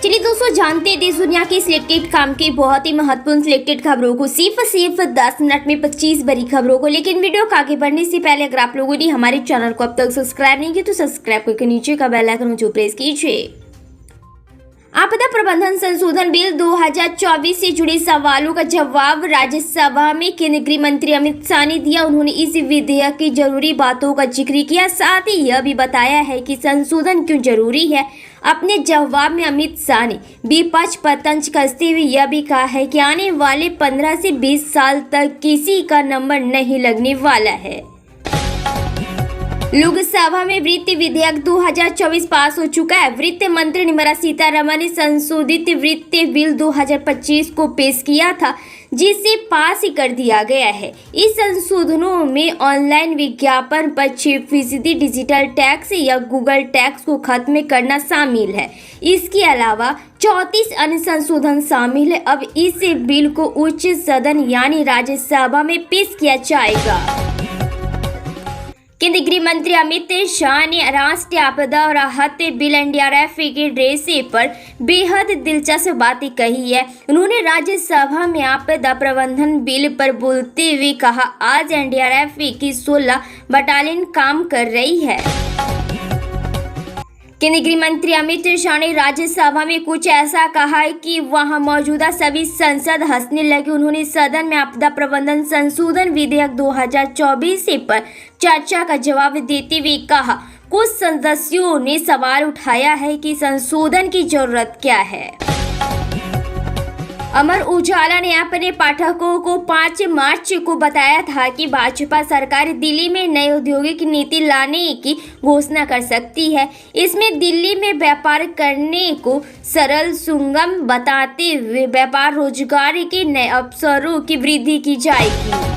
चलिए दोस्तों, जानते हैं देश दुनिया के सिलेक्टेड काम की बहुत ही महत्वपूर्ण सिलेक्टेड खबरों को सिर्फ 10 मिनट में 25 बड़ी खबरों को। लेकिन वीडियो को आगे बढ़ने से पहले अगर आप लोगों ने हमारे चैनल को अब तक सब्सक्राइब नहीं किया तो सब्सक्राइब करके नीचे का बेल आइकन जो प्रेस कीजिए। आपदा प्रबंधन संशोधन बिल 2024 से जुड़े सवालों का जवाब राज्यसभा में केंद्रीय गृह मंत्री अमित शाह ने दिया। उन्होंने इस विधेयक की जरूरी बातों का जिक्र किया, साथ ही यह भी बताया है कि संशोधन क्यों जरूरी है। अपने जवाब में अमित शाह ने विपक्ष पर तंज कसते हुए यह भी कहा है कि आने वाले 15 से 20 साल तक किसी का नंबर नहीं लगने वाला है। लोकसभा में वित्त विधेयक 2024 पास हो चुका है। वित्त मंत्री निर्मला सीतारमण ने संशोधित वित्त बिल 2025 को पेश किया था, जिसे पास कर दिया गया है। इस संशोधनों में ऑनलाइन विज्ञापन पर 6% डिजिटल टैक्स या गूगल टैक्स को खत्म करना शामिल है। इसके अलावा 34 अन्य संशोधन शामिल है। अब इस बिल को उच्च सदन यानी राज्यसभा में पेश किया जाएगा। केंद्रीय गृह मंत्री अमित शाह ने राष्ट्रीय आपदा राहत बिल NDRF के ड्रेसे पर बेहद दिलचस्प बातें कही है। उन्होंने राज्यसभा में आपदा प्रबंधन बिल पर बोलते हुए कहा, आज NDRF की 16 बटालियन काम कर रही है। केंद्रीय गृह मंत्री अमित शाह ने राज्यसभा में कुछ ऐसा कहा है कि वहां मौजूदा सभी सांसद हंसने लगे। उन्होंने सदन में आपदा प्रबंधन संशोधन विधेयक 2024 पर चर्चा का जवाब देते हुए कहा, कुछ सदस्यों ने सवाल उठाया है कि संशोधन की जरूरत क्या है। अमर उजाला ने अपने पाठकों को 5 मार्च को बताया था कि भाजपा सरकार दिल्ली में नई औद्योगिक नीति लाने की घोषणा कर सकती है। इसमें दिल्ली में व्यापार करने को सरल सुगम बताते हुए व्यापार रोजगार के नए अवसरों की वृद्धि की जाएगी।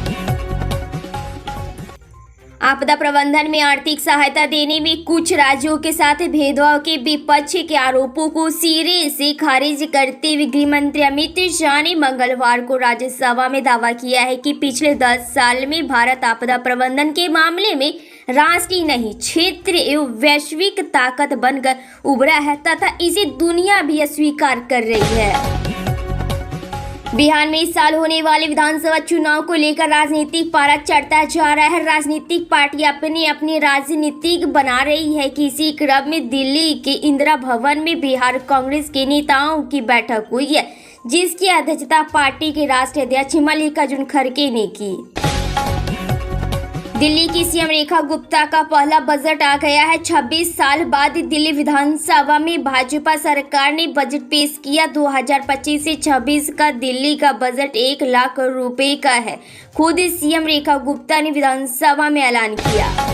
आपदा प्रबंधन में आर्थिक सहायता देने में कुछ राज्यों के साथ भेदभाव के विपक्ष के आरोपों को सिरे से खारिज करते हुए गृह मंत्री अमित शाह ने मंगलवार को राज्यसभा में दावा किया है कि पिछले 10 साल में भारत आपदा प्रबंधन के मामले में राष्ट्रीय नहीं क्षेत्र एवं वैश्विक ताकत बनकर उभरा है तथा इसे दुनिया भी स्वीकार कर रही है। बिहार में इस साल होने वाले विधानसभा चुनाव को लेकर राजनीतिक पारा चढ़ता जा रहा है। राजनीतिक पार्टी अपनी राजनीतिक बना रही है कि इसी क्रम में दिल्ली के इंदिरा भवन में बिहार कांग्रेस के नेताओं की बैठक हुई है, जिसकी अध्यक्षता पार्टी के राष्ट्रीय अध्यक्ष मल्लिकार्जुन खड़गे ने की। दिल्ली की सीएम रेखा गुप्ता का पहला बजट आ गया है। 26 साल बाद दिल्ली विधानसभा में भाजपा सरकार ने बजट पेश किया। 2025 से 26 का दिल्ली का बजट 1 लाख रुपए का है। खुद सीएम रेखा गुप्ता ने विधानसभा में ऐलान किया।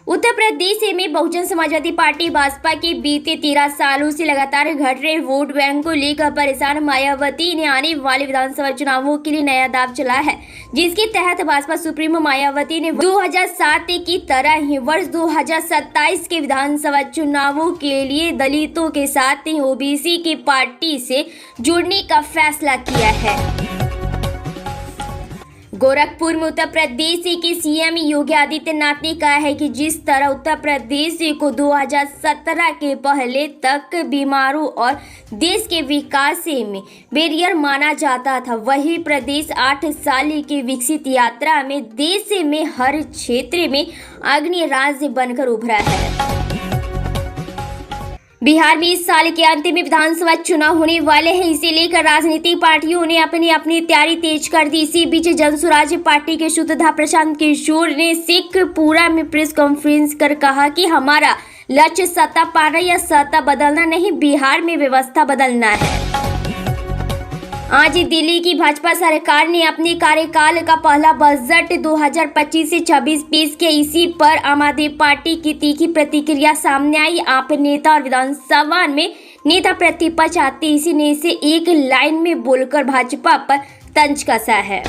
उत्तर प्रदेश में बहुजन समाजवादी पार्टी भाजपा के बीते 13 सालों से लगातार घट रहे वोट बैंक को लेकर परेशान मायावती ने आने वाले विधानसभा चुनावों के लिए नया दांव चलाया है, जिसके तहत भाजपा सुप्रीमो मायावती ने 2007 की तरह ही वर्ष 2027 के विधानसभा चुनावों के लिए दलितों के साथ ही ओबीसी की पार्टी से जुड़ने का फैसला किया है। गोरखपुर में उत्तर प्रदेश के सीएम योगी आदित्यनाथ ने कहा है कि जिस तरह उत्तर प्रदेश को 2017 के पहले तक बीमारों और देश के विकास में बैरियर माना जाता था, वही प्रदेश 8 साल की विकसित यात्रा में देश में हर क्षेत्र में अग्रणी राज्य बनकर उभरा है। बिहार में इस साल के अंत में विधानसभा चुनाव होने वाले हैं, इसे लेकर राजनीतिक पार्टियों ने अपनी तैयारी तेज कर दी। इसी बीच जनसुराज पार्टी के शुद्धधा प्रशांत किशोर ने शेखपुरा में प्रेस कॉन्फ्रेंस कर कहा कि हमारा लक्ष्य सत्ता पाना या सत्ता बदलना नहीं, बिहार में व्यवस्था बदलना है। आज दिल्ली की भाजपा सरकार ने अपने कार्यकाल का पहला बजट 2025 से 26 पेश किया। इसी पर आम आदमी पार्टी की तीखी प्रतिक्रिया सामने आई। आप नेता और विधानसभा में नेता प्रतिपक्ष आते इसी ने से एक लाइन में बोलकर भाजपा पर तंज कसा है।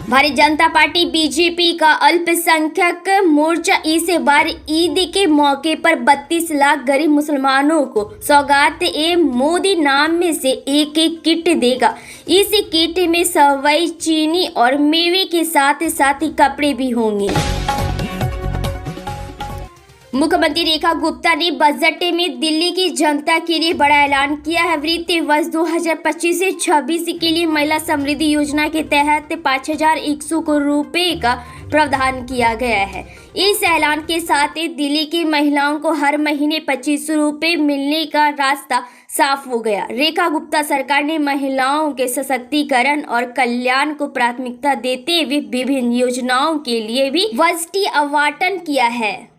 भारतीय जनता पार्टी बीजेपी का अल्पसंख्यक मोर्चा इस बार ईद के मौके पर 32 लाख गरीब मुसलमानों को सौगात ए मोदी नाम में से एक किट देगा। इस किट में सेवई, चीनी और मेवे के साथ साथ कपड़े भी होंगे। मुख्यमंत्री रेखा गुप्ता ने बजट में दिल्ली की जनता के लिए बड़ा ऐलान किया है। वित्तीय वर्ष 2025 से 26 के लिए महिला समृद्धि योजना के तहत 5,100 करोड़ रुपए का प्रावधान किया गया है। इस ऐलान के साथ ही दिल्ली की महिलाओं को हर महीने 2500 रुपए मिलने का रास्ता साफ हो गया। रेखा गुप्ता सरकार ने महिलाओं के सशक्तिकरण और कल्याण को प्राथमिकता देते हुए विभिन्न योजनाओं के लिए भी बजटीय आवंटन किया है।